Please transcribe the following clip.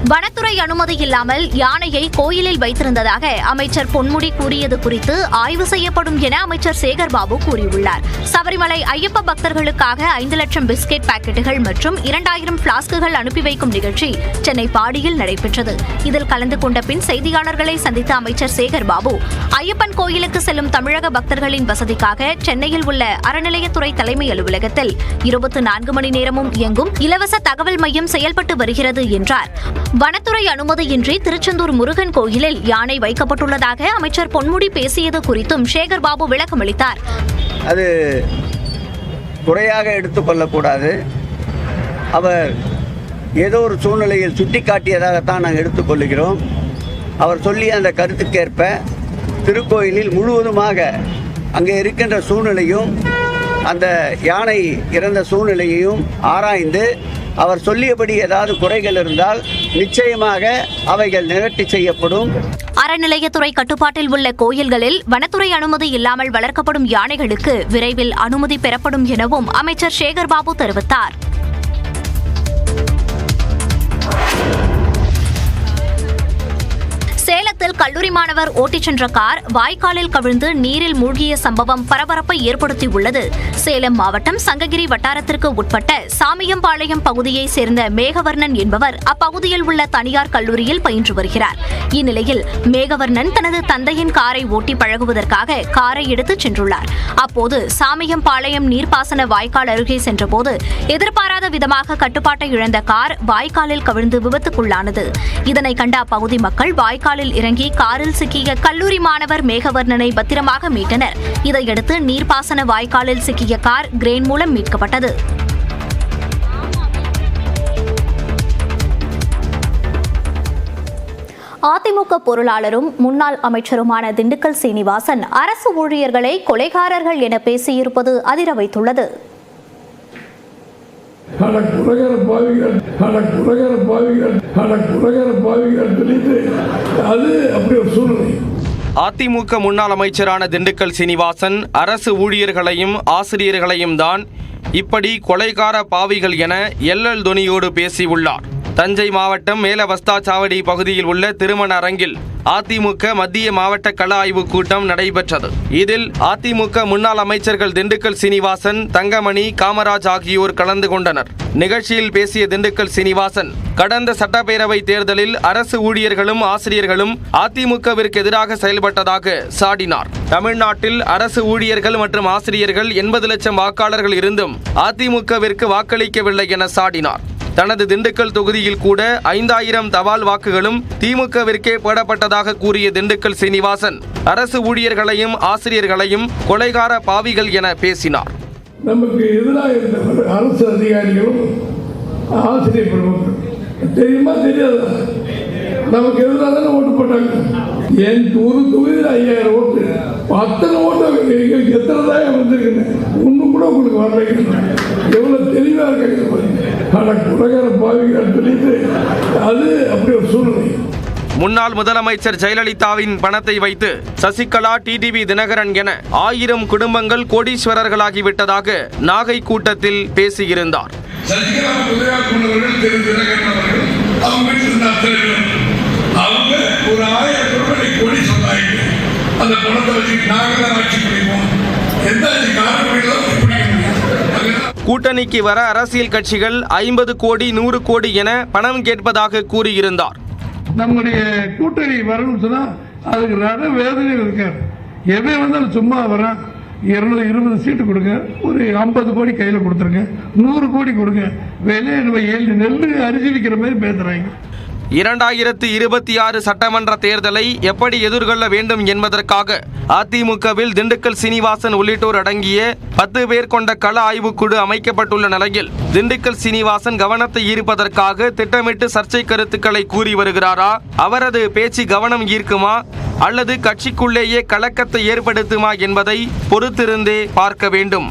வனத்துறை அனுமதி இல்லாமல் யானையை கோயிலில் வைத்திருந்ததாக அமைச்சர் பொன்முடி கூறியது குறித்து ஆய்வு செய்யப்படும் என அமைச்சர் சேகர் பாபு கூறியுள்ளார். சபரிமலை ஐயப்ப பக்தர்களுக்காக 5 லட்சம் பிஸ்கெட் பாக்கெட்டுகள் மற்றும் 2000 பிளாஸ்குகள் அனுப்பி வைக்கும் நிகழ்ச்சி சென்னை பாடியில் நடைபெற்றது. இதில் கலந்து கொண்ட பின் செய்தியாளர்களை சந்தித்த அமைச்சர் சேகர் பாபு, ஐயப்பன் கோயிலுக்கு செல்லும் தமிழக பக்தர்களின் வசதிக்காக சென்னையில் உள்ள அறநிலையத்துறை தலைமை அலுவலகத்தில் 24 மணி நேரமும் இயங்கும் இலவச தகவல் மையம் செயல்பட்டு வருகிறது என்றார். வனத்துறை அனுமதியின்றி திருச்செந்தூர் முருகன் கோயிலில் யானை வைக்கப்பட்டுள்ளதாக அமைச்சர் பொன்முடி பேசியது குறித்தும் சேகர் பாபு விளக்கமளித்தார். அது குறையாக எடுத்துக்கொள்ளக்கூடாது. அவர் ஏதோ ஒரு சூழ்நிலையில் சுட்டிக்காட்டியதாகத்தான் நாங்கள் எடுத்துக்கொள்கிறோம். அவர் சொல்லிய அந்த கருத்துக்கேற்ப திருக்கோயிலில் முழுவதுமாக அங்கே இருக்கின்ற சூழ்நிலையும் அந்த யானை இறந்த சூழ்நிலையையும் ஆராய்ந்து அவர் சொல்லியபடி ஏதாவது குறைகள் இருந்தால் நிச்சயமாக அவைகள் நிவர்த்தி செய்யப்படும். அறநிலையத்துறை கட்டுப்பாட்டில் உள்ள கோயில்களில் வனத்துறை அனுமதி இல்லாமல் வளர்க்கப்படும் யானைகளுக்கு விரைவில் அனுமதி பெறப்படும் எனவும் அமைச்சர் சேகர் பாபு தெரிவித்தார். சேலத்தில் கல்லூரி மாணவர் ஓட்டிச் சென்ற கார் வாய்க்காலில் கவிழ்ந்து நீரில் மூழ்கிய சம்பவம் பரபரப்பை ஏற்படுத்தியுள்ளது. சேலம் மாவட்டம் சங்ககிரி வட்டாரத்திற்கு உட்பட்ட சாமியம்பாளையம் பகுதியைச் சேர்ந்த மேகவர்ணன் என்பவர் அப்பகுதியில் உள்ள தனியார் கல்லூரியில் பயின்று வருகிறார். இந்நிலையில் மேகவர்ணன் தனது தந்தையின் காரை ஓட்டி பழகுவதற்காக காரை எடுத்துச் சென்றுள்ளார். அப்போது சாமியம்பாளையம் நீர்ப்பாசன வாய்க்கால் அருகே சென்றபோது எதிர்பாராத விதமாக கட்டுப்பாட்டை இழந்த கார் வாய்க்காலில் கவிழ்ந்து விபத்துக்குள்ளானது. இதனை கண்ட அப்பகுதி மக்கள் வாய்க்காலில் இறங்கி காரில் சிக்கிய கல்லூரி மாணவர் மேகவர்ணனை பத்திரமாக மீட்டனர். இதையடுத்து நீர்ப்பாசன வாய்க்காலில் சிக்கிய கார் கிரேன் மூலம் மீட்கப்பட்டது. அதிமுக பொருளாளரும் முன்னாள் அமைச்சருமான திண்டுக்கல் சீனிவாசன் அரசு ஊழியர்களை கொலைகாரர்கள் என பேசியிருப்பது அதிர வைத்துள்ளது. அதிமுக முன்னாள் அமைச்சரான திண்டுக்கல் சீனிவாசன் அரசு ஊழியர்களையும் ஆசிரியர்களையும் தான் இப்படி கொலைகார பாவிகள் என எல்லல் தொனியோடு பேசியுள்ளார். தஞ்சை மாவட்டம் மேலவஸ்தாச்சாவடி பகுதியில் உள்ள திருமண அரங்கில் அதிமுக மத்திய மாவட்ட கள ஆய்வு கூட்டம் நடைபெற்றது. இதில் அதிமுக முன்னாள் அமைச்சர்கள் திண்டுக்கல் சீனிவாசன், தங்கமணி, காமராஜ் ஆகியோர் கலந்து கொண்டனர். நிகழ்ச்சியில் பேசிய திண்டுக்கல் சீனிவாசன், கடந்த சட்டப்பேரவை தேர்தலில் அரசு ஊழியர்களும் ஆசிரியர்களும் அதிமுகவிற்கு எதிராக செயல்பட்டதாக சாடினார். தமிழ்நாட்டில் அரசு ஊழியர்கள் மற்றும் ஆசிரியர்கள் 80 லட்சம் வாக்காளர்கள் இருந்தும் அதிமுகவிற்கு வாக்களிக்கவில்லை என சாடினார். தனது திண்டுக்கல் தொகுதியில் கூட 5000 தபால் வாக்குகளும் திமுகவிற்கே போடப்பட்டதாக கூறிய திண்டுக்கல் சீனிவாசன், அரசு ஊழியர்களையும் ஆசிரியர்களையும் கொலைகார பாவிகள் என பேசினார். நமக்கு எதிராக இருந்த அரசு அதிகாரிகளும் ஆசிரியர் பெருமக்கள் தெரியுமா தெரியாதா, நமக்கு எதிராக தானே ஓட்டு போட்டாங்க. என் ஒரு தொகுதியில் 5000 ஓட்டு, அத்தனை ஓட்டு எத்தனை தான் வந்திருக்குன்னு ஒன்றும் கூட உங்களுக்கு வரலைங்க. எவ்வளவு தெளிவாக இருக்காங்க. ஆனால் குலகார பாவிகள் சொல்லிட்டு அது அப்படி ஒரு சூழ்நிலை. முன்னாள் முதலமைச்சர் ஜெயலலிதாவின் பணத்தை வைத்து சசிகலா, டிடிவி தினகரன் என 1000 குடும்பங்கள் கோடீஸ்வரர்களாகிவிட்டதாக நாகை கூட்டத்தில் பேசியிருந்தார். கூட்டணிக்கு வர அரசியல் கட்சிகள் 50 கோடி 100 கோடி என பணம் கேட்பதாக கூறியிருந்தார். நம்முடைய கூட்டணி வரணும்னு சொன்னா அதுக்கு நிறைய வேதனை இருக்காரு. எவன் வந்தாலும் சும்மா வரான். 220 சீட்டு கொடுங்க, ஒரு 50 கோடி கையில கொடுத்துருங்க, 100 கோடி கொடுங்க, விலை நெல்லு அரிசி விற்கிற மாதிரி பேசுறாங்க. 2026 சட்டமன்ற தேர்தலை எப்படி எதிர்கொள்ள வேண்டும் என்பதற்காக அதிமுகவில் திண்டுக்கல் சீனிவாசன் உள்ளிட்டோர் அடங்கிய 10 பேர் கொண்ட கள ஆய்வுக்குழு அமைக்கப்பட்டுள்ள நிலையில் திண்டுக்கல் சீனிவாசன் கவனத்தை ஈர்ப்பதற்காக திட்டமிட்டு சர்ச்சை கருத்துக்களை கூறி வருகிறாரா? அவரது பேச்சு கவனம் ஈர்க்குமா அல்லது கட்சிக்குள்ளேயே கலக்கத்தை ஏற்படுத்துமா என்பதை பொறுத்திருந்தே பார்க்க வேண்டும்.